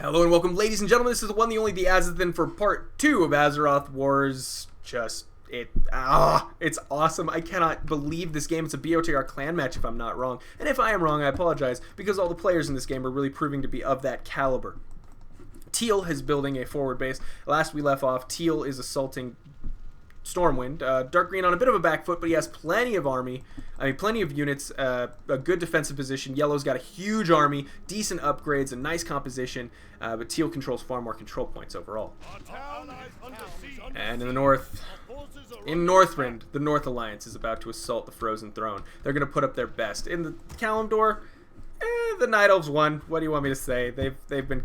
Hello and welcome, ladies and gentlemen. This is the one, the only, the Azothan for part 2 of Azeroth Wars. It's awesome. I cannot believe this game. It's a BOTR clan match if I'm not wrong. And if I am wrong, I apologize, because all the players in this game are really proving to be of that caliber. Teal is building a forward base. Last we left off, Teal is assaulting Stormwind. Dark Green on a bit of a back foot, but he has plenty of army. Plenty of units, a good defensive position. Yellow's got a huge army, decent upgrades, a nice composition, but Teal controls far more control points overall. And in the north, in Northrend, the North Alliance is about to assault the Frozen Throne. They're going to put up their best. In the Kalimdor, the Night Elves won. What do you want me to say? They've been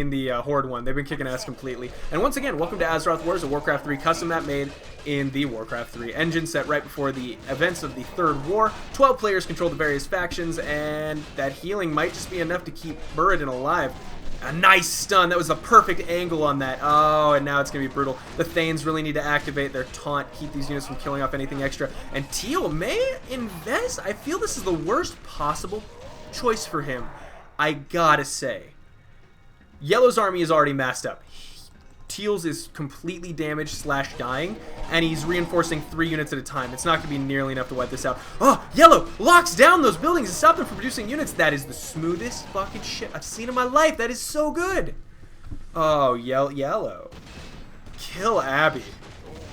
the Horde won. They've been kicking ass completely. And once again, welcome to Azeroth Wars, a Warcraft 3 custom map made in the Warcraft 3 engine, set right before the events of the Third War. 12 players control the various factions, and that healing might just be enough to keep Burridon alive. A nice stun. That was the perfect angle on that. Oh, and now it's going to be brutal. The Thanes really need to activate their taunt, keep these units from killing off anything extra. And Teal may invest. I feel this is the worst possible choice for him, I gotta say. Yellow's army is already massed up. Teal's is completely damaged / dying, and he's reinforcing 3 units at a time. It's not going to be nearly enough to wipe this out. Oh, Yellow locks down those buildings and stops them from producing units. That is the smoothest fucking shit I've seen in my life. That is so good. Oh, Yellow. Kill Abby.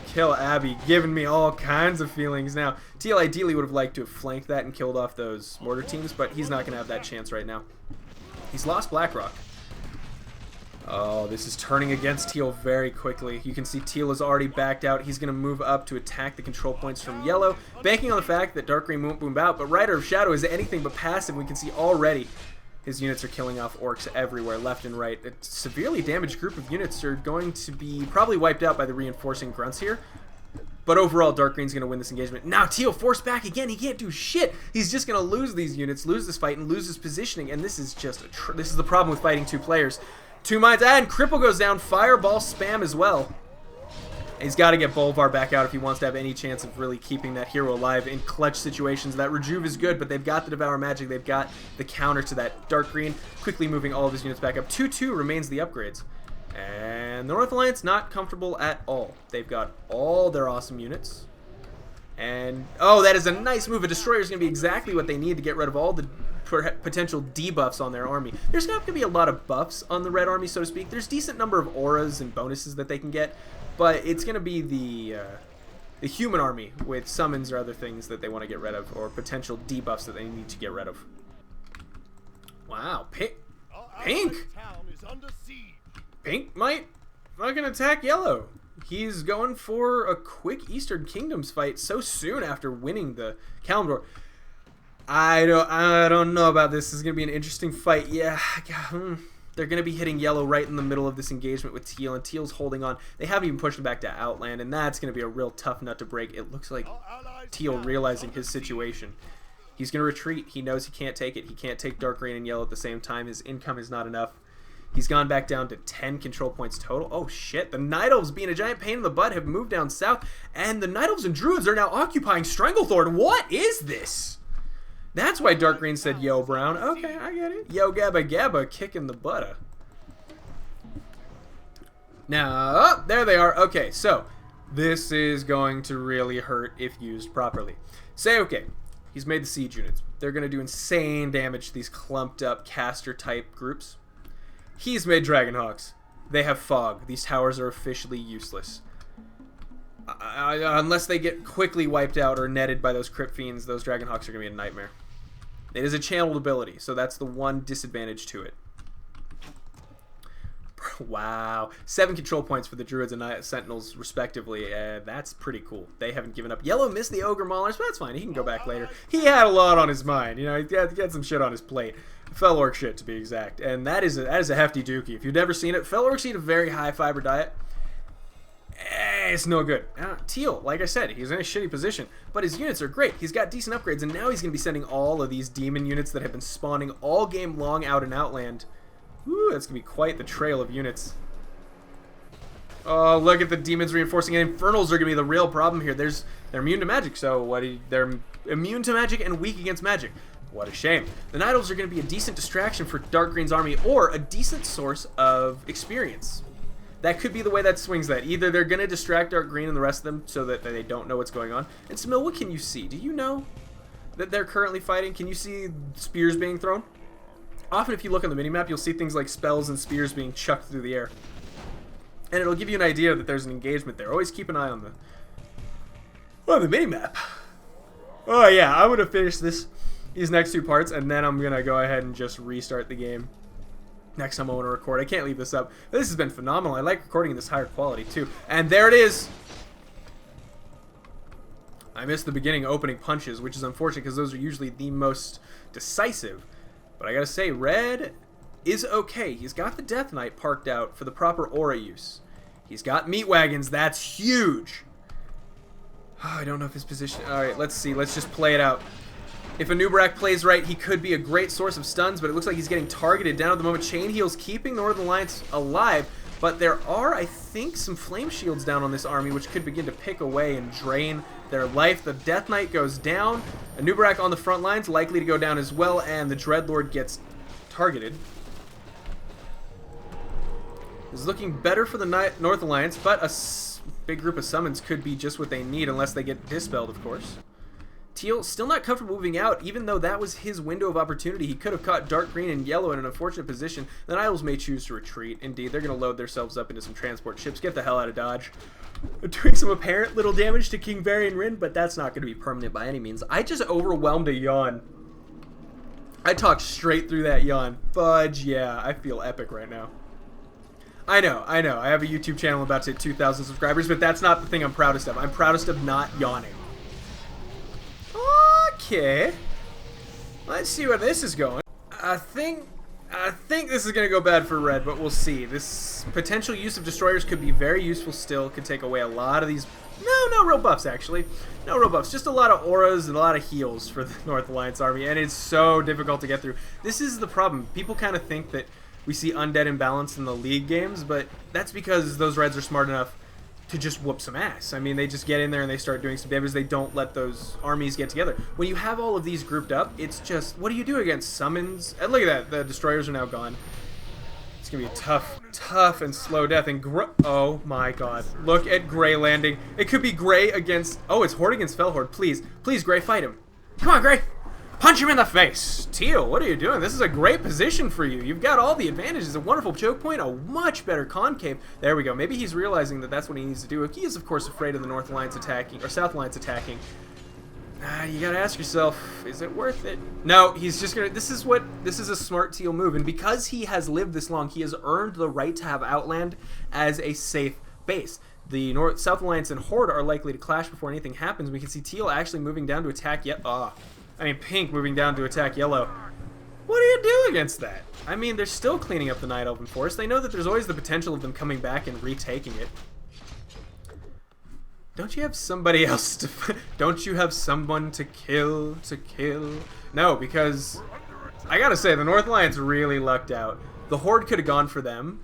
Kill Abby, giving me all kinds of feelings now. Teal ideally would have liked to have flanked that and killed off those mortar teams, but he's not going to have that chance right now. He's lost Blackrock. Oh, this is turning against Teal very quickly. You can see Teal is already backed out. He's going to move up to attack the control points from Yellow, banking on the fact that Dark Green won't boom out, but Rider of Shadow is anything but passive. We can see already his units are killing off orcs everywhere, left and right. A severely damaged group of units are going to be probably wiped out by the reinforcing grunts here. But overall, Dark Green's going to win this engagement. Now Teal forced back again. He can't do shit. He's just going to lose these units, lose this fight, and lose his positioning. And this is just this is the problem with fighting 2 players. 2 mines, and Cripple goes down. Fireball spam as well. He's got to get Bolvar back out if he wants to have any chance of really keeping that hero alive in clutch situations. That Rejuve is good, but they've got the Devour Magic. They've got the counter to that. Dark Green quickly moving all of his units back up. 2-2 remains the upgrades. And the North Alliance not comfortable at all. They've got all their awesome units. And, oh, that is a nice move. A Destroyer is going to be exactly what they need to get rid of all the potential debuffs on their army. There's going to have to be a lot of buffs on the red army, so to speak. There's a decent number of auras and bonuses that they can get, but it's going to be the human army with summons or other things that they want to get rid of, or potential debuffs that they need to get rid of. Wow, Pink might fucking attack Yellow. He's going for a quick Eastern Kingdoms fight so soon after winning the Kalimdor. I don't know about this. This is going to be an interesting fight. Yeah, they're going to be hitting Yellow right in the middle of this engagement with Teal, and Teal's holding on. They haven't even pushed him back to Outland, and that's going to be a real tough nut to break. It looks like Teal realizing his situation. He's going to retreat. He knows he can't take it. He can't take Dark Green and Yellow at the same time. His income is not enough. He's gone back down to 10 control points total. Oh shit, the Night Elves, being a giant pain in the butt, have moved down south, and the Night Elves and Druids are now occupying Stranglethorn. What is this? That's why Dark Green said, yo, Brown. Okay, I get it. Yo, Gabba Gabba, kicking the butter. Now, oh, there they are. Okay, so this is going to really hurt if used properly. Say, okay, he's made the siege units. They're going to do insane damage to these clumped up caster-type groups. He's made Dragonhawks. They have fog. These towers are officially useless. Unless they get quickly wiped out or netted by those Crypt Fiends, those Dragonhawks are going to be a nightmare. It is a channeled ability, so that's the one disadvantage to it. Wow. 7 control points for the Druids and Sentinels, respectively. That's pretty cool. They haven't given up. Yellow missed the Ogre Maulers, but that's fine. He can go back later. He had a lot on his mind. You know, he got some shit on his plate. Fel Orc shit, to be exact. And that is a hefty dookie. If you've never seen it, Fel Orcs eat a very high fiber diet. It's no good. Teal, like I said, he's in a shitty position, but his units are great. He's got decent upgrades, and now he's going to be sending all of these demon units that have been spawning all game long out in Outland. Woo, that's going to be quite the trail of units. Oh, look at the demons reinforcing, and Infernals are going to be the real problem here. They're immune to magic, so they're immune to magic and weak against magic. What a shame. The Night Elves are going to be a decent distraction for Dark Green's army, or a decent source of experience. That could be the way that swings that. Either they're going to distract Dark Green and the rest of them so that they don't know what's going on. And Samil, what can you see? Do you know that they're currently fighting? Can you see spears being thrown? Often if you look on the minimap, you'll see things like spells and spears being chucked through the air. And it'll give you an idea that there's an engagement there. Always keep an eye on the minimap. Oh yeah, I'm going to finish these next two parts, and then I'm going to go ahead and just restart the game next time I want to record. I can't leave this up. This has been phenomenal. I like recording in this higher quality too. And there it is. I missed the beginning opening punches, which is unfortunate because those are usually the most decisive. But I gotta say, Red is okay. He's got the Death Knight parked out for the proper aura use. He's got meat wagons. That's huge. Oh, I don't know if his position... Alright, let's see. Let's just play it out. If Anubarak plays right, he could be a great source of stuns, but it looks like he's getting targeted down at the moment. Chain Heal's keeping Northern Alliance alive, but there are, I think, some Flame Shields down on this army, which could begin to pick away and drain their life. The Death Knight goes down. Anubarak on the front lines, likely to go down as well, and the Dreadlord gets targeted. It's looking better for the North Alliance, but a big group of summons could be just what they need, unless they get dispelled, of course. Teal still not comfortable moving out, even though that was his window of opportunity. He could have caught Dark Green and Yellow in an unfortunate position. The Night Elves may choose to retreat. Indeed, they're going to load themselves up into some transport ships. Get the hell out of Dodge. They're doing some apparent little damage to King Varian Rin, but that's not going to be permanent by any means. I just overwhelmed a yawn. I talked straight through that yawn. Fudge, yeah, I feel epic right now. I know. I have a YouTube channel about to hit 2,000 subscribers, but that's not the thing I'm proudest of. I'm proudest of not yawning. Okay, let's see where this is going. I think this is gonna go bad for Red, but we'll see. This potential use of destroyers could be very useful still. Could take away a lot of these. No real buffs actually. No real buffs. Just a lot of auras and a lot of heals for the North Alliance army, and it's so difficult to get through. This is the problem. People kind of think that we see undead imbalance in the League games, but that's because those Reds are smart enough to just whoop some ass. I mean, they just get in there and they start doing some damage. They don't let those armies get together. When you have all of these grouped up, it's just, what do you do against summons? And look at that, the destroyers are now gone. It's gonna be a tough and slow death. And oh my god, look at Gray landing. It could be Gray against, oh, it's Horde against Felhorde. Please, Gray, fight him. Come on, Gray. Punch him in the face. Teal, what are you doing? This is a great position for you. You've got all the advantages. A wonderful choke point, a much better concave. There we go. Maybe he's realizing that that's what he needs to do. He is, of course, afraid of the North Alliance attacking, or South Alliance attacking. You gotta ask yourself, is it worth it? No, he's just gonna, this is a smart Teal move, and because he has lived this long, he has earned the right to have Outland as a safe base. The South Alliance and Horde are likely to clash before anything happens. We can see Teal actually moving down to attack Pink moving down to attack Yellow. What do you do against that? I mean, they're still cleaning up the Night Elven Force. They know that there's always the potential of them coming back and retaking it. Don't you have somebody else to... Don't you have someone to kill? No, because... I gotta say, the North Alliance really lucked out. The Horde could have gone for them,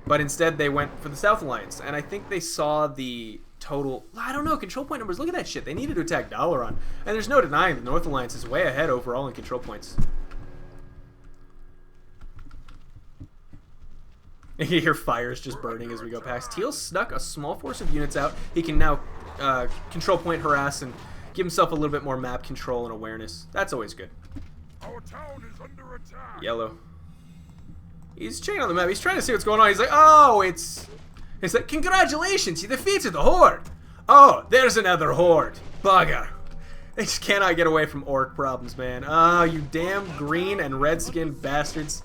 but instead they went for the South Alliance. And I think they saw the... total, I don't know, control point numbers. Look at that shit. They needed to attack Dalaran. And there's no denying the North Alliance is way ahead overall in control points. You hear fires just burning as we go past. Teal snuck a small force of units out. He can now control point harass and give himself a little bit more map control and awareness. That's always good. Our town is under attack. Yellow. He's checking on the map. He's trying to see what's going on. He's like, oh, it's like, congratulations, you defeated the Horde. Oh, there's another Horde. Bugger. They just cannot get away from orc problems, man. Oh, you damn green and red-skinned bastards.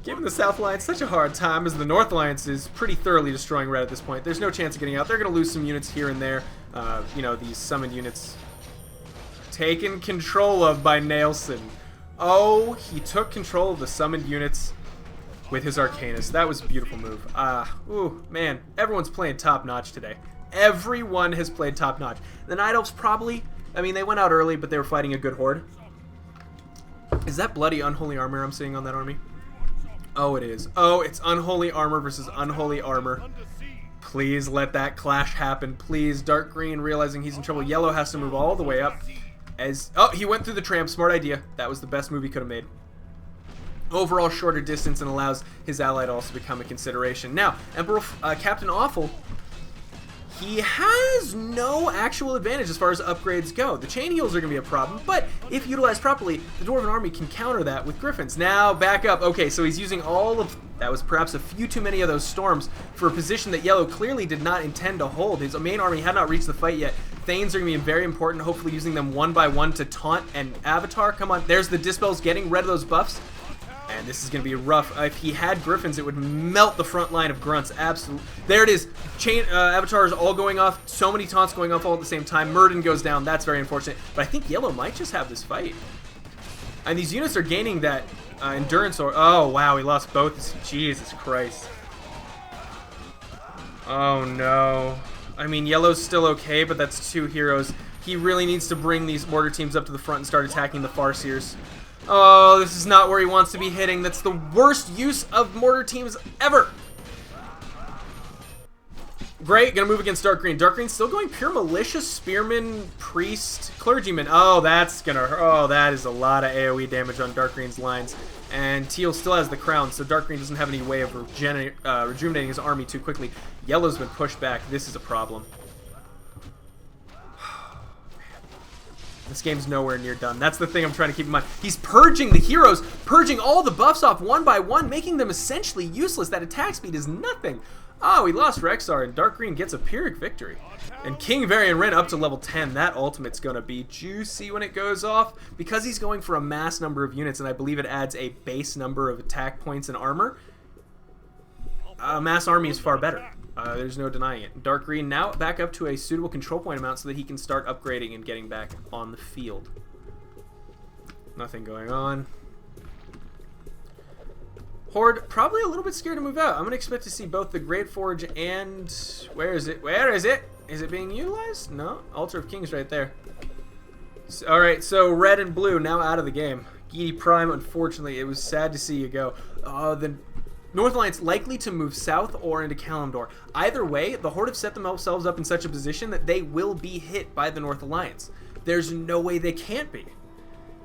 Giving the South Alliance such a hard time as the North Alliance is pretty thoroughly destroying red at this point. There's no chance of getting out. They're going to lose some units here and there. You know, these summoned units taken control of by Nailson. Oh, he took control of the summoned units with his Arcanist. That was a beautiful move. Ooh, man. Everyone's playing top-notch today. Everyone has played top-notch. The Night Elves probably, I mean, they went out early, but they were fighting a good Horde. Is that bloody unholy armor I'm seeing on that army? Oh, it is. Oh, it's unholy armor versus unholy armor. Please let that clash happen. Please. Dark green realizing he's in trouble. Yellow has to move all the way up. Oh, he went through the tram. Smart idea. That was the best move he could have made. Overall shorter distance and allows his ally to also become a consideration. Now, Emperor Captain Awful, he has no actual advantage as far as upgrades go. The chain heals are going to be a problem, but if utilized properly, the Dwarven army can counter that with Griffins. Now, back up. Okay, so he's using all of... That was perhaps a few too many of those storms for a position that Yellow clearly did not intend to hold. His main army had not reached the fight yet. Thanes are going to be very important, hopefully using them one by one to taunt and Avatar. Come on, there's the Dispels getting rid of those buffs. And this is going to be rough. If he had Griffins, it would melt the front line of Grunts. Absolutely. There it is. Chain Avatars all going off. So many taunts going off all at the same time. Murden goes down. That's very unfortunate. But I think Yellow might just have this fight. And these units are gaining that endurance. Oh, wow. He lost both. Jesus Christ. Oh, no. I mean, Yellow's still okay, but that's 2 heroes. He really needs to bring these mortar teams up to the front and start attacking the Farseers. Oh, this is not where he wants to be hitting. That's the worst use of mortar teams ever. Great, gonna move against Dark Green. Dark Green's still going pure militia, spearman, priest, clergyman. Oh, that's gonna hurt. Oh, that is a lot of AoE damage on Dark Green's lines. And Teal still has the crown, so Dark Green doesn't have any way of rejuvenating his army too quickly. Yellow's been pushed back. This is a problem. This game's nowhere near done. That's the thing I'm trying to keep in mind. He's purging the heroes, purging all the buffs off one by one, making them essentially useless. That attack speed is nothing. Oh, he lost Rexar, and Dark Green gets a Pyrrhic victory. And King Varian Ren up to level 10. That ultimate's going to be juicy when it goes off. Because he's going for a mass number of units, and I believe it adds a base number of attack points and armor, a mass army is far better. There's no denying it. Dark Green now back up to a suitable control point amount so that he can start upgrading and getting back on the field. Nothing going on. Horde probably a little bit scared to move out. I'm going to expect to see both the Great Forge and... Where is it? Where is it? Is it being utilized? No. Altar of Kings right there. Alright, so red and blue now out of the game. Geedy Prime, unfortunately, it was sad to see you go. The North Alliance likely to move south or into Kalimdor. Either way, the Horde have set themselves up in such a position that they will be hit by the North Alliance. There's no way they can't be.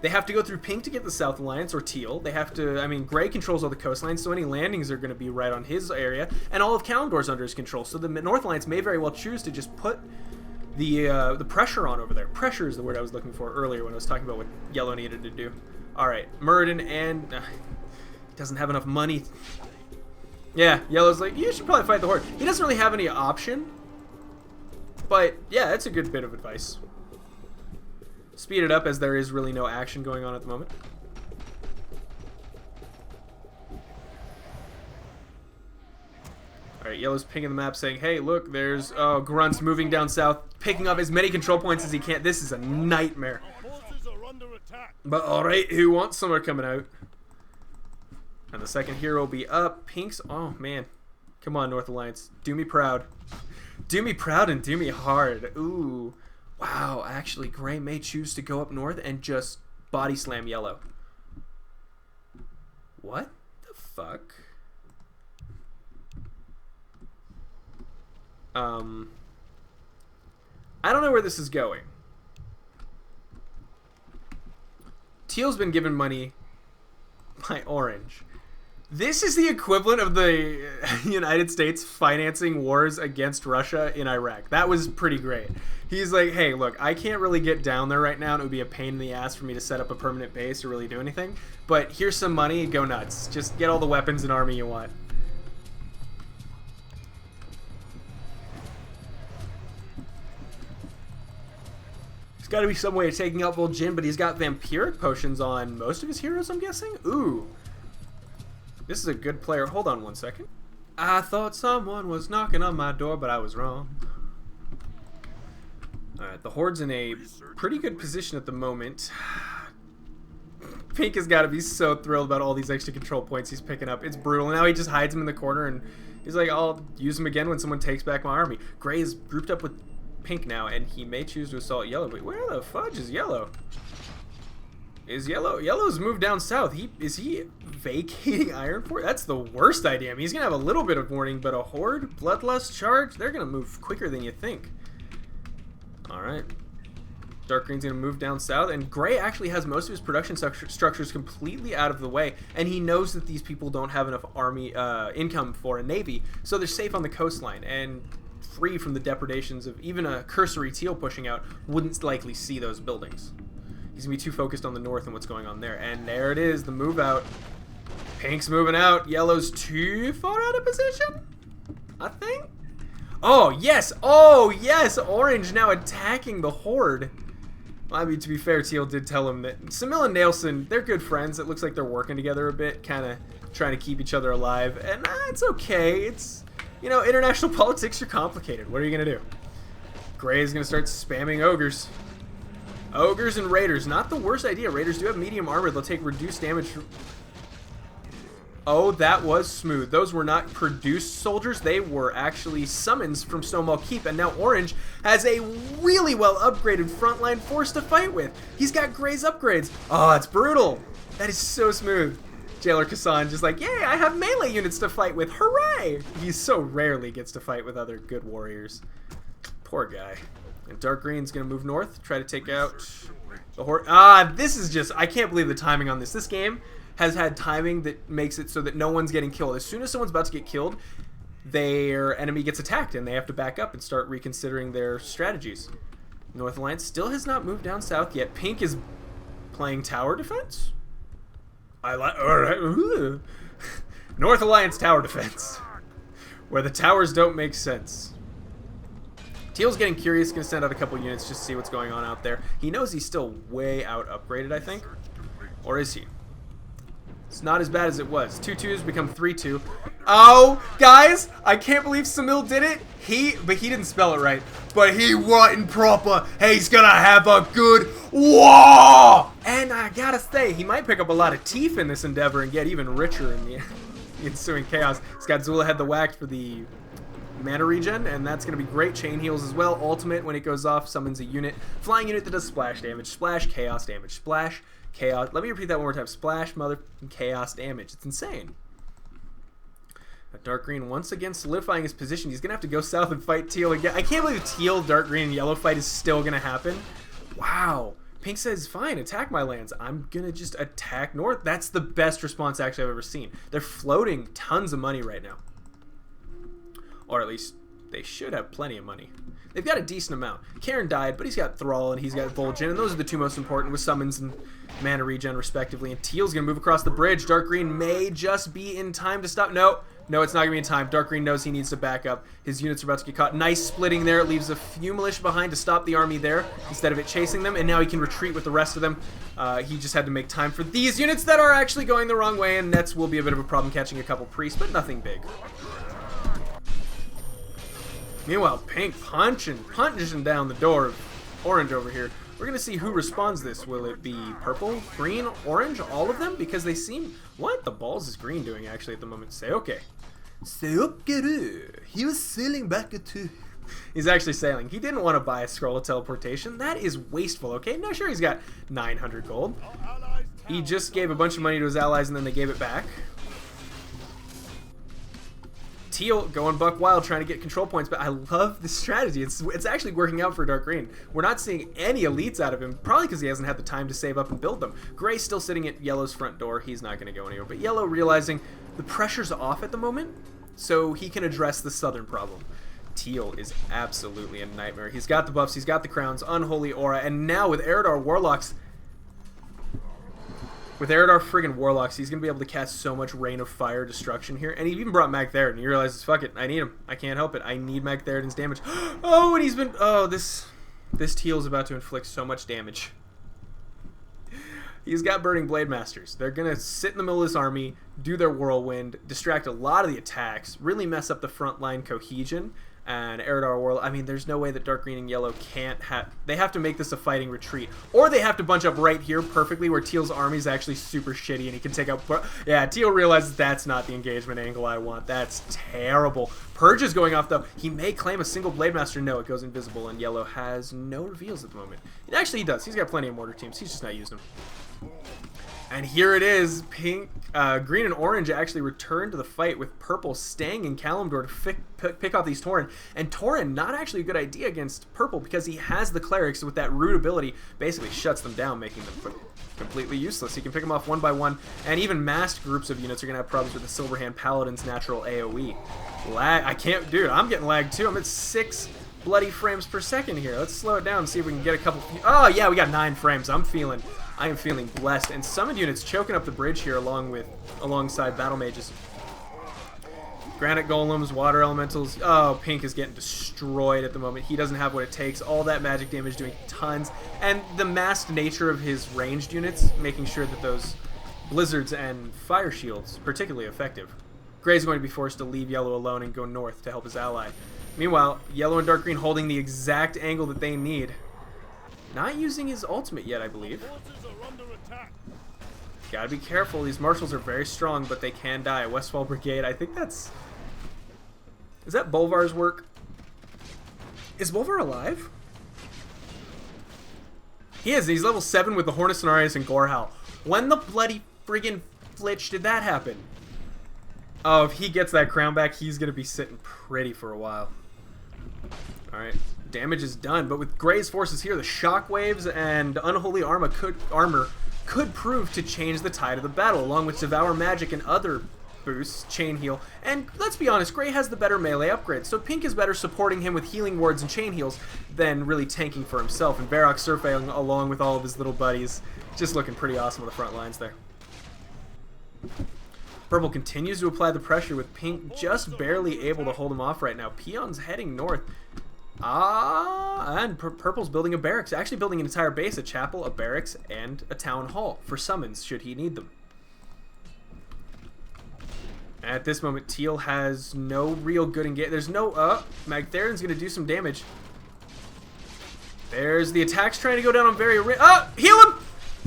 They have to go through pink to get the South Alliance, or teal. They have to, I mean, gray controls all the coastlines, so any landings are going to be right on his area, and all of Kalimdor's under his control. So the North Alliance may very well choose to just put the pressure on over there. Pressure is the word I was looking for earlier when I was talking about what Yellow needed to do. Alright, Murden, and doesn't have enough money. Yeah, Yellow's like, you should probably fight the Horde. He doesn't really have any option, but yeah, that's a good bit of advice. Speed it up as there is really no action going on at the moment. Alright, Yellow's pinging the map saying, hey, look, there's Grunts moving down south, picking up as many control points as he can. This is a nightmare. But alright, who wants summer coming out? And the second hero will be up. Pink's, oh man. Come on, North Alliance. Do me proud. Do me proud and do me hard. Ooh. Wow, actually, Gray may choose to go up north and just body slam Yellow. What the fuck? I don't know where this is going. Teal's been given money by Orange. This is the equivalent of the United States financing wars against Russia in Iraq. That was pretty great. He's like, hey, look, I can't really get down there right now, and it would be a pain in the ass for me to set up a permanent base or really do anything. But here's some money, go nuts. Just get all the weapons and army you want. There's got to be some way of taking out Vol'jin, but he's got vampiric potions on most of his heroes, I'm guessing? Ooh. This is a good player. Hold on one second. I thought someone was knocking on my door, but I was wrong. Alright, the Horde's in a pretty good position at the moment. Pink has got to be so thrilled about all these extra control points he's picking up. It's brutal. Now he just hides him in the corner, and he's like, I'll use him again when someone takes back my army. Gray is grouped up with Pink now, and he may choose to assault Yellow. But where the fudge is Yellow? Yellow's moved down south. Is he vacating Ironforge? That's the worst idea. I mean, he's gonna have a little bit of warning, but a Horde, Bloodlust charge, they're gonna move quicker than you think. Alright. Dark Green's going to move down south, and Gray actually has most of his production structures completely out of the way, and he knows that these people don't have enough army income for a navy, so they're safe on the coastline and free from the depredations of even a cursory teal pushing out wouldn't likely see those buildings. He's going to be too focused on the north and what's going on there, and there it is, the move out. Pink's moving out, yellow's too far out of position, I think. Oh yes, orange now attacking the horde. I mean, to be fair, Teal did tell him that Samil and Nelson, they're good friends. It looks like they're working together a bit, kind of trying to keep each other alive. And it's okay. It's, you know, international politics are complicated. What are you going to do? Gray is going to start spamming ogres. Ogres and raiders. Not the worst idea. Raiders do have medium armor. They'll take reduced damage. Oh, that was smooth. Those were not produced soldiers. They were actually summons from Stonewall Keep. And now Orange has a really well upgraded frontline force to fight with. He's got Gray's upgrades. Oh, it's brutal. That is so smooth. Jailer Kassan just like, yay, I have melee units to fight with. Hooray! He so rarely gets to fight with other good warriors. Poor guy. And Dark Green's going to move north, try to take out the horde. This is just, I can't believe the timing on this. This game has had timing that makes it so that no one's getting killed. As soon as someone's about to get killed, their enemy gets attacked and they have to back up and start reconsidering their strategies. North Alliance still has not moved down south yet. Pink is playing tower defense. Alright. North Alliance tower defense, where the towers don't make sense. Teal's getting curious, gonna send out a couple units just to see what's going on out there. He knows he's still way out upgraded, I think. Or is he? It's not as bad as it was. 2-2s become 3-2. Oh, guys, I can't believe Samil did it. But he didn't spell it right. But he wasn't proper. Hey, he's gonna have a good whoa! And I gotta say, he might pick up a lot of teeth in this endeavor and get even richer in the ensuing chaos. He's got Zula Head the Whacked for the mana regen, and that's gonna be great. Chain heals as well. Ultimate, when it goes off, summons a unit. Flying unit that does splash damage. Splash, chaos damage. Splash, chaos. Let me repeat that one more time. Splash, mother, chaos damage. It's insane. Dark Green once again solidifying his position. He's going to have to go south and fight Teal again. I can't believe the Teal, Dark Green, and Yellow fight is still going to happen. Wow. Pink says, fine, attack my lands. I'm going to just attack north. That's the best response actually I've ever seen. They're floating tons of money right now. Or at least they should have plenty of money. They've got a decent amount. Karen died, but he's got Thrall and he's got Vol'jin, and those are the two most important with summons and mana regen respectively. And Teal's going to move across the bridge. Dark Green may just be in time to stop. No, it's not going to be in time. Dark Green knows he needs to back up. His units are about to get caught. Nice splitting there. It leaves a few militia behind to stop the army there instead of it chasing them. And now he can retreat with the rest of them. He just had to make time for these units that are actually going the wrong way. And Nets will be a bit of a problem catching a couple priests, but nothing big. Meanwhile, Pink punching down the door of Orange over here. We're going to see who responds this. Will it be purple, green, orange, all of them? Because they seem... What the balls is green doing actually at the moment? Say okay. Say okay. He was sailing back to... He's actually sailing. He didn't want to buy a scroll of teleportation. That is wasteful, okay? No, sure, he's got 900 gold. He just gave a bunch of money to his allies and then they gave it back. Teal going buck wild trying to get control points, but I love this strategy. It's actually working out for Dark Green. We're not seeing any elites out of him, probably because he hasn't had the time to save up and build them. Gray's still sitting at Yellow's front door. He's not going to go anywhere. But Yellow realizing the pressure's off at the moment, so he can address the southern problem. Teal is absolutely a nightmare. He's got the buffs, he's got the crowns, Unholy Aura, and now with Eredar Warlocks... With Eredar friggin' Warlocks, he's going to be able to cast so much Rain of Fire destruction here. And he even brought Magtheridon. He realizes, fuck it, I need him. I can't help it. I need Magtheridon's damage. Oh, and he's been... Oh, this Teal's about to inflict so much damage. He's got Burning Blade Masters. They're going to sit in the middle of this army, do their Whirlwind, distract a lot of the attacks, really mess up the frontline cohesion. And Eredar Warlock, I mean, there's no way that Dark Green and Yellow can't have... They have to make this a fighting retreat. Or they have to bunch up right here perfectly where Teal's army is actually super shitty and he can take out... Yeah, Teal realizes that's not the engagement angle I want. That's terrible. Purge is going off, though. He may claim a single Blade Master. No, it goes invisible, and Yellow has no reveals at the moment. And actually, he does. He's got plenty of mortar teams. He's just not using them. And here it is. Pink, green and orange actually return to the fight, with purple staying in Kalimdor to pick off these Tauren. And Tauren, not actually a good idea against purple, because he has the clerics with that root ability, basically shuts them down, making them completely useless. He can pick them off one by one, and even massed groups of units are going to have problems with the Silverhand Paladin's natural AoE. Lag, I can't, dude, I'm getting lagged too. I'm at 6 bloody frames per second here. Let's slow it down and see if we can get a couple. Oh yeah, we got 9 frames. I am feeling blessed. And summoned units choking up the bridge here alongside battle mages. Granite golems, water elementals. Oh, Pink is getting destroyed at the moment. He doesn't have what it takes. All that magic damage doing tons. And the masked nature of his ranged units, making sure that those blizzards and fire shields particularly effective. Gray's going to be forced to leave yellow alone and go north to help his ally. Meanwhile, yellow and dark green holding the exact angle that they need. Not using his ultimate yet, I believe. Gotta be careful. These marshals are very strong, but they can die. Westfall Brigade, I think that's... Is that Bolvar's work? Is Bolvar alive? He is. He's level 7 with the Hornus Cenarius and Gorehowl. When the bloody friggin' flitch did that happen? Oh, if he gets that crown back, he's gonna be sitting pretty for a while. Alright. Damage is done, but with Gray's forces here, the shockwaves and unholy armor could prove to change the tide of the battle, along with Devour Magic and other boosts, Chain Heal. And let's be honest, Gray has the better melee upgrade, so Pink is better supporting him with healing wards and chain heals than really tanking for himself. And Varrock Surfang, along with all of his little buddies, just looking pretty awesome on the front lines there. Purple continues to apply the pressure, with Pink just barely able to hold him off right now. Peon's heading north. And Purple's building a barracks. Actually building an entire base, a chapel, a barracks, and a town hall for summons, should he need them. At this moment, Teal has no real good engagement. There's no... Magtheridon's going to do some damage. There's the attacks trying to go down on very... Heal him!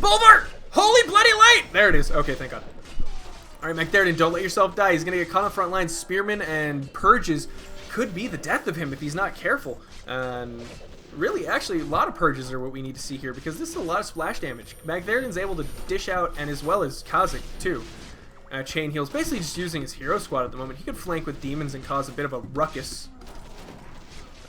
Bolvar! Holy bloody light! There it is. Okay, thank God. Alright, Magtheridon, don't let yourself die. He's going to get caught on the front line. Spearmen and Purges could be the death of him if he's not careful. And really, actually, a lot of Purges are what we need to see here, because this is a lot of splash damage. Magtheridon's able to dish out, and as well as Kha'Zix, too. Chain heals, basically just using his hero squad at the moment. He could flank with demons and cause a bit of a ruckus.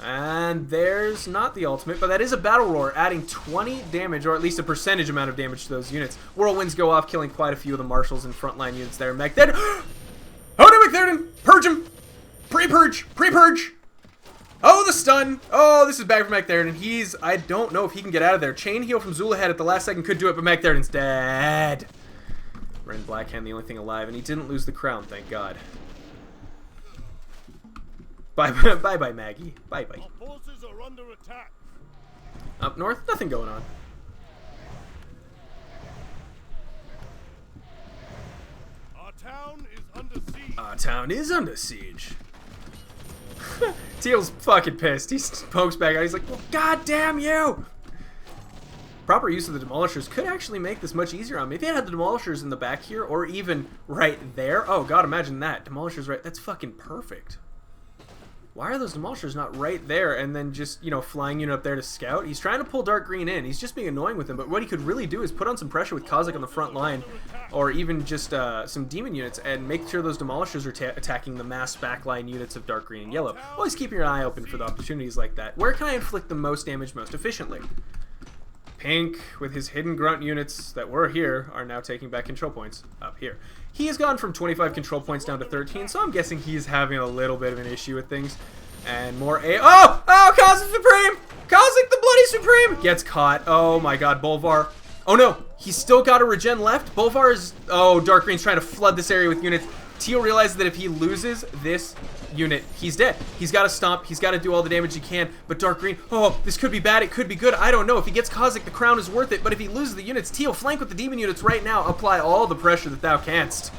And there's not the ultimate, but that is a Battle Roar, adding 20 damage, or at least a percentage amount of damage to those units. Whirlwinds go off, killing quite a few of the marshals and frontline units there. Magtheridon! Oh no, Magtheridon! Purge him! Pre-purge! Pre-purge! Oh, the stun! Oh, this is bad for Magtheridon. He's... I don't know if he can get out of there. Chain heal from Zulahead at the last second could do it, but Magtheridon's dead. Ren Blackhand, the only thing alive, and he didn't lose the crown, thank God. Bye-bye, Maggie. Bye-bye. Our forces are under attack. Up north, nothing going on. Our town is under siege. Our town is under siege. Teal's fucking pissed. He pokes back out. He's like, well, God damn you! Proper use of the Demolishers could actually make this much easier on me. If he had the Demolishers in the back here, or even right there. Oh, God, imagine that. Demolishers right... That's fucking perfect. Why are those Demolishers not right there and then just, you know, flying unit up there to scout? He's trying to pull Dark Green in. He's just being annoying with him. But what he could really do is put on some pressure with Kha'Zix on the front line, or even just some demon units, and make sure those Demolishers are attacking the mass backline units of Dark Green and Yellow. Always keep your eye open for the opportunities like that. Where can I inflict the most damage most efficiently? Pink, with his hidden grunt units that were here, are now taking back control points up here. He has gone from 25 control points down to 13, so I'm guessing he's having a little bit of an issue with things. And more Oh! Oh, Kha'Zix Supreme! Kha'Zix the Bloody Supreme! Gets caught. Oh my God, Bolvar. Oh no, he's still got a regen left. Bolvar is... Oh, Dark Green's trying to flood this area with units. Teal realizes that if he loses this unit, he's dead. He's got to stomp. He's got to do all the damage he can. But Dark Green, oh, this could be bad. It could be good. I don't know. If he gets Kha'Zix, the crown is worth it. But if he loses the units, Teal, flank with the demon units right now. Apply all the pressure that thou canst.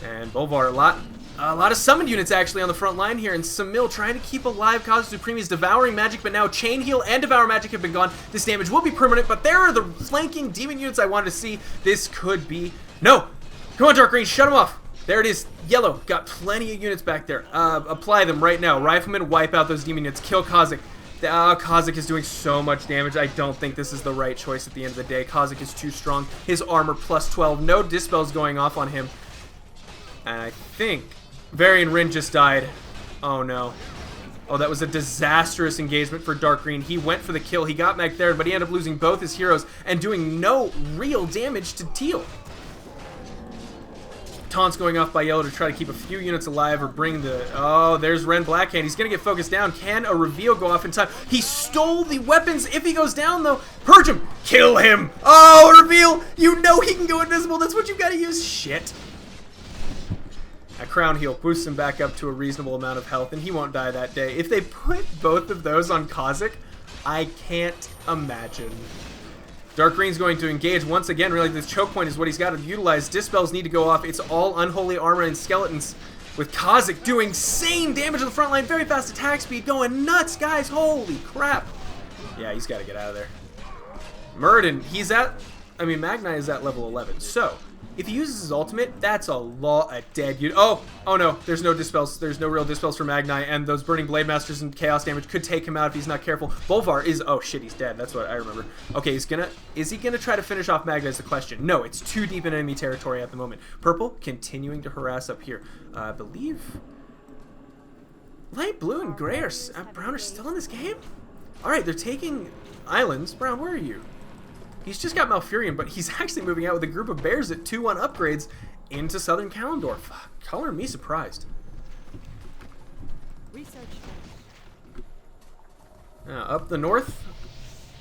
And Bolvar, a lot of summoned units actually on the front line here. And Samil trying to keep alive Kha'Zix Supreme. He's devouring magic, but now Chain Heal and Devour Magic have been gone. This damage will be permanent, but there are the flanking demon units I wanted to see. This could be... No! Come on, Dark Green, shut him off. There it is. Yellow got plenty of units back there. Apply them right now. Riflemen, wipe out those demon units. Kill Kha'Zix. Kha'Zix is doing so much damage. I don't think this is the right choice at the end of the day. Kha'Zix is too strong. His armor plus 12. No dispels going off on him. And I think Varian Rin just died. Oh no. Oh, that was a disastrous engagement for Dark Green. He went for the kill. He got Mag Theron, but he ended up losing both his heroes and doing no real damage to Teal. Taunts going off by Yellow to try to keep a few units alive or bring the... Oh, there's Ren Blackhand. He's going to get focused down. Can a reveal go off in time? He stole the weapons. If he goes down, though, purge him. Kill him. Oh, reveal. You know he can go invisible. That's what you've got to use. Shit. A Crown Heal boosts him back up to a reasonable amount of health, and he won't die that day. If they put both of those on Kha'Zix, I can't imagine. Dark Green's going to engage once again. Really, this choke point is what he's got to utilize. Dispels need to go off. It's all unholy armor and skeletons. With Kha'Zix doing insane damage on the front line. Very fast attack speed. Going nuts, guys. Holy crap. Yeah, he's got to get out of there. Muradin, he's at... I mean, Magni is at level 11. So, if he uses his ultimate, that's a lot of dead unit. Oh no, there's no dispels. There's no real dispels for Magni, and those Burning Blade Masters and Chaos damage could take him out if he's not careful. Bolvar is, oh shit, he's dead. That's what I remember. Okay, is he gonna try to finish off Magni is the question. No, it's too deep in enemy territory at the moment. Purple continuing to harass up here. I believe light blue and gray are, brown are still in this game? All right, they're taking islands. Brown, where are you? He's just got Malfurion, but he's actually moving out with a group of bears at 2-1 upgrades into Southern Kalimdor. Fuck, color me surprised. Up the north,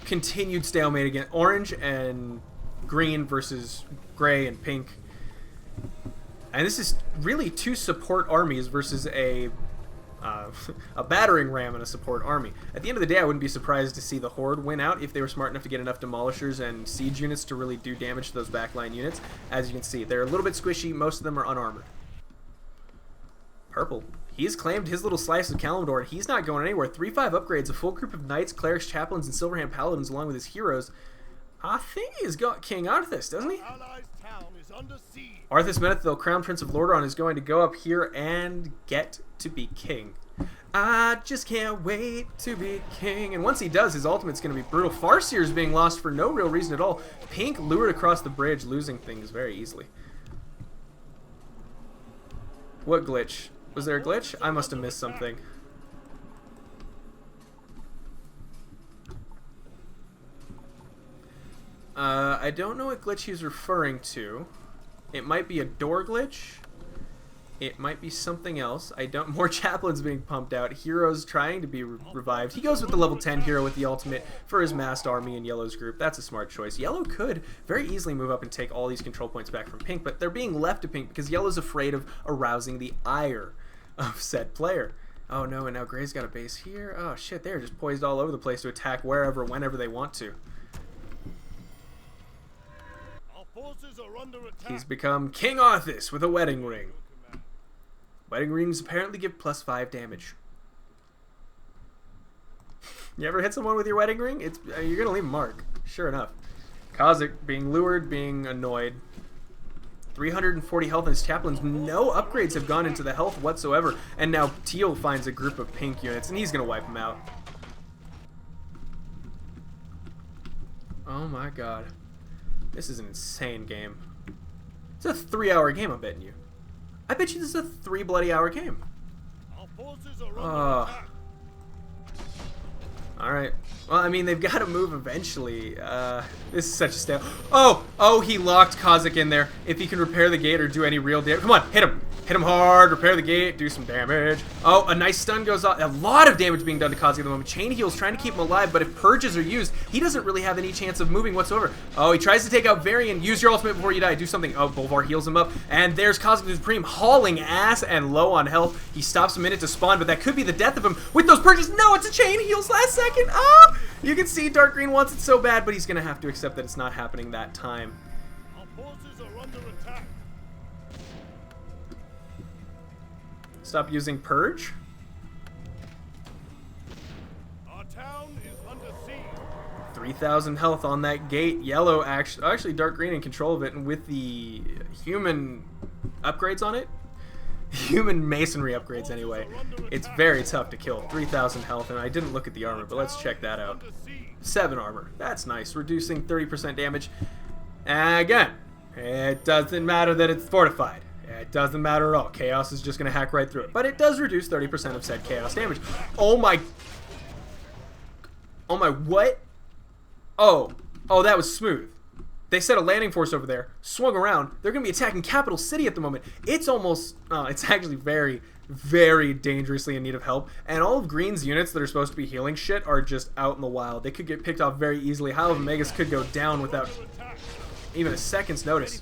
continued stalemate again. Orange and green versus gray and pink. And this is really two support armies versus a battering ram and a support army. At the end of the day, I wouldn't be surprised to see the Horde win out if they were smart enough to get enough Demolishers and Siege units to really do damage to those backline units. As you can see, they're a little bit squishy. Most of them are unarmored. Purple. He's claimed his little slice of Kalimdor, and he's not going anywhere. 3-5 upgrades, a full group of Knights, Clerics, Chaplains, and Silverhand Paladins along with his heroes. I think he's got King Arthas, doesn't he? Arthas Menethil, Crown Prince of Lordaeron, is going to go up here and get to be king. I just can't wait to be king. And once he does, his ultimate's going to be brutal. Farseer is being lost for no real reason at all. Pink lured across the bridge, losing things very easily. What glitch? Was there a glitch? I must have missed something. I don't know what glitch he's referring to. It might be a door glitch. It might be something else. I don't. More chaplains being pumped out. Heroes trying to be revived. He goes with the level 10 hero with the ultimate for his massed army in Yellow's group. That's a smart choice. Yellow could very easily move up and take all these control points back from Pink, but they're being left to Pink because Yellow's afraid of arousing the ire of said player. Oh no, and now Gray's got a base here. Oh shit, they're just poised all over the place to attack wherever, whenever they want to. Forces are under attack. He's become King Arthas with a wedding ring. Wedding rings apparently give +5 damage. You ever hit someone with your wedding ring? You're gonna leave a mark. Sure enough. Kha'Zix being lured, being annoyed. 340 health in his chaplains. No upgrades have gone into the health whatsoever. And now Teal finds a group of pink units, and he's gonna wipe them out. Oh my god. This is an insane game. It's a 3-hour game, I'm betting you. I bet you this is a 3 bloody hour game. Alright. Well, I mean, they've got to move eventually. This is such a stale. Oh, he locked Kha'Zix in there. If he can repair the gate or do any real damage. Come on, hit him. Hit him hard, repair the gate, do some damage. Oh, a nice stun goes off. A lot of damage being done to Kha'Zix at the moment. Chain heals trying to keep him alive, but if purges are used, he doesn't really have any chance of moving whatsoever. Oh, he tries to take out Varian. Use your ultimate before you die. Do something. Oh, Bolvar heals him up. And there's Kha'Zix Supreme hauling ass and low on health. He stops a minute to spawn, but that could be the death of him with those purges. No, it's a chain heals last second. Oh, you can see Dark Green wants it so bad, but he's going to have to accept that it's not happening that time. Our forces are under attack. Stop using Purge. Our town is under siege. 3,000 health on that gate. Yellow actually Dark Green in control of it, and with the human upgrades on it, human masonry upgrades anyway. It's very tough to kill. 3,000 health, and I didn't look at the armor, but let's check that out. 7 armor. That's nice. Reducing 30% damage. And again, it doesn't matter that it's fortified. It doesn't matter at all. Chaos is just going to hack right through it. But it does reduce 30% of said chaos damage. Oh my... Oh my what? Oh, that was smooth. They set a landing force over there, swung around. They're going to be attacking Capital City at the moment. It's almost, it's actually very, very dangerously in need of help. And all of Green's units that are supposed to be healing shit are just out in the wild. They could get picked off very easily. Hive of Megas could go down without even a second's notice.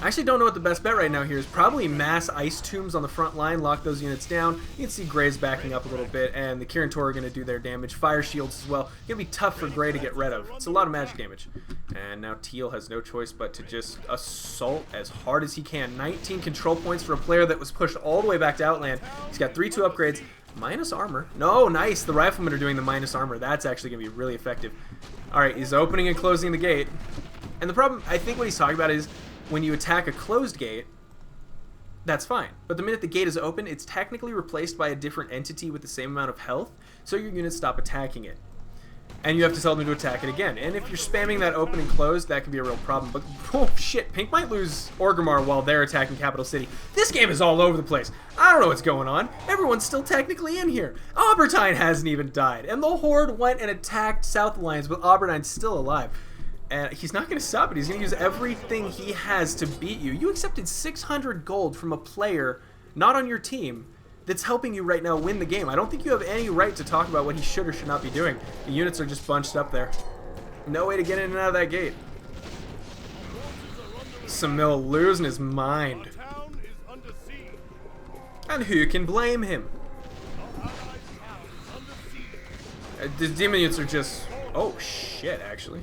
I actually don't know what the best bet right now here is. Probably mass ice tombs on the front line, lock those units down. You can see Gray's backing up a little bit, and the Kirin Tor are going to do their damage. Fire shields as well. It's going to be tough for Gray to get rid of. It's a lot of magic damage. And now Teal has no choice but to just assault as hard as he can. 19 control points for a player that was pushed all the way back to Outland. He's got 3-2 upgrades. Minus armor. No, nice. The riflemen are doing the minus armor. That's actually going to be really effective. Alright, he's opening and closing the gate. And the problem, I think what he's talking about is when you attack a closed gate, that's fine. But the minute the gate is open, it's technically replaced by a different entity with the same amount of health, so your units stop attacking it. And you have to tell them to attack it again. And if you're spamming that open and closed, that can be a real problem. But, oh shit, Pink might lose Orgrimmar while they're attacking Capital City. This game is all over the place. I don't know what's going on. Everyone's still technically in here. Aubertine hasn't even died. And the Horde went and attacked South Alliance, but Aubertine's still alive. And he's not going to stop it. He's going to use everything he has to beat you. You accepted 600 gold from a player not on your team that's helping you right now win the game. I don't think you have any right to talk about what he should or should not be doing. The units are just bunched up there. No way to get in and out of that gate. Samil losing his mind. And who can blame him? The demon units are just... Oh, shit, actually.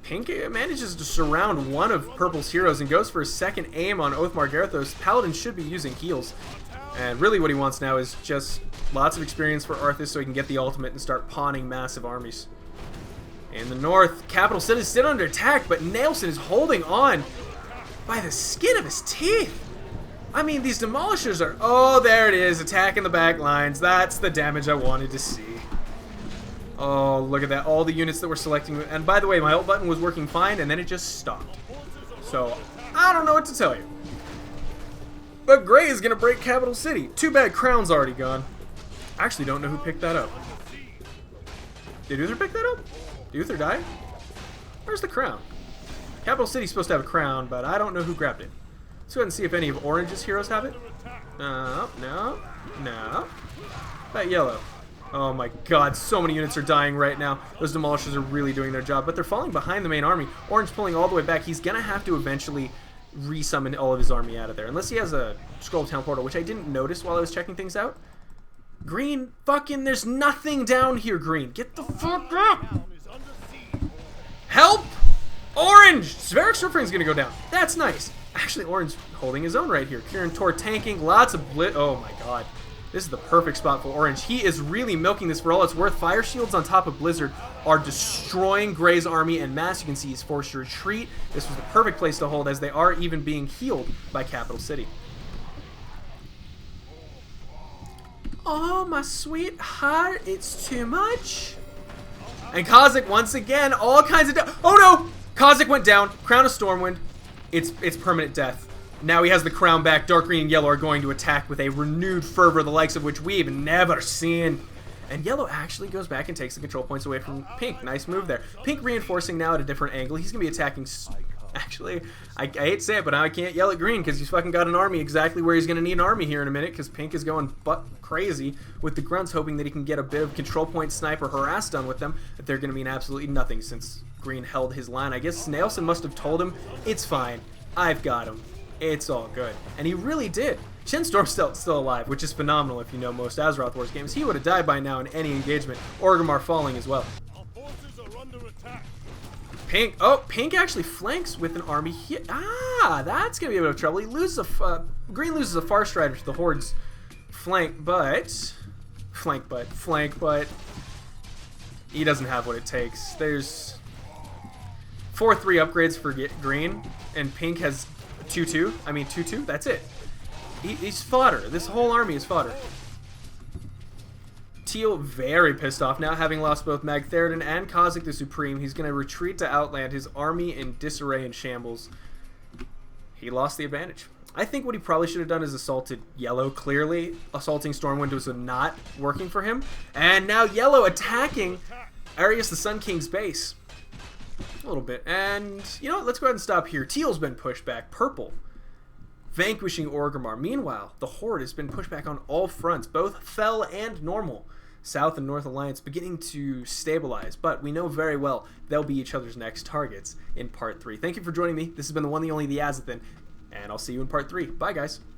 Pink manages to surround one of Purple's heroes and goes for a second aim on Oathmark Garthos. Paladin should be using heals. And really what he wants now is just lots of experience for Arthas so he can get the ultimate and start pawning massive armies. In the north, Capital City is still under attack, but Nailson is holding on by the skin of his teeth. I mean, these demolishers are... Oh, there it is, attacking the back lines. That's the damage I wanted to see. Oh, look at that. All the units that were selecting... And by the way, my ult button was working fine, and then it just stopped. So, I don't know what to tell you. But Gray is going to break Capital City. Too bad Crown's already gone. I actually don't know who picked that up. Did Uther pick that up? Did Uther die? Where's the crown? Capital City's supposed to have a crown, but I don't know who grabbed it. Let's go ahead and see if any of Orange's heroes have it. No. That yellow. Oh my god, so many units are dying right now. Those demolishers are really doing their job, but they're falling behind the main army. Orange pulling all the way back. He's going to have to eventually resummon all of his army out of there. Unless he has a Scroll of Town portal, which I didn't notice while I was checking things out. Green, fucking, there's nothing down here, Green. Get the fuck up! Help! Orange! Spheric Surfing's going to go down. That's nice. Actually, Orange holding his own right here. Kirin Tor tanking, lots of oh my god. This is the perfect spot for Orange. He is really milking this for all it's worth. Fire shields on top of Blizzard are destroying Gray's army en masse. You can see he's forced to retreat. This was the perfect place to hold as they are even being healed by Capital City. Oh, my sweetheart, it's too much. And Kha'Zix once again, all kinds of... Oh no! Kha'Zix went down. Crown of Stormwind. It's permanent death. Now he has the crown back. Dark green and yellow are going to attack with a renewed fervor, the likes of which we've never seen. And yellow actually goes back and takes the control points away from pink. Nice move there. Pink reinforcing now at a different angle. He's going to be attacking... Actually, I hate to say it, but now I can't yell at green because he's fucking got an army exactly where he's going to need an army here in a minute because pink is going butt crazy with the grunts, hoping that he can get a bit of control point sniper harass done with them, but they're going to mean absolutely nothing since green held his line. I guess Snailson must have told him, it's fine, I've got him. It's all good. And he really did. Shinstorm's still alive, which is phenomenal if you know most Azeroth Wars games. He would have died by now in any engagement. Orgrimmar falling as well. Our forces are under attack. Pink, oh, Pink actually flanks with an army here. Ah, that's going to be a bit of trouble. He loses Green loses a Far Strider to the Horde's flank, but he doesn't have what it takes. There's 4-3 upgrades for Green, and Pink has 2-2. I mean 2-2. That's it. He's fodder. This whole army is fodder. Teal very pissed off now, having lost both Magtheridon and Kha'Zix the Supreme. He's going to retreat to Outland, his army in disarray and shambles. He lost the advantage. I think what he probably should have done is assaulted Yellow, clearly. Assaulting Stormwind was not working for him. And now Yellow attacking Arius the Sun King's base. A little bit. And, you know what, let's go ahead and stop here. Teal's been pushed back. Purple vanquishing Orgrimmar. Meanwhile, the Horde has been pushed back on all fronts, both Fel and Normal. South and North Alliance beginning to stabilize, but we know very well they'll be each other's next targets in Part 3. Thank you for joining me. This has been the one, the only, the Azothan, and I'll see you in Part 3. Bye, guys.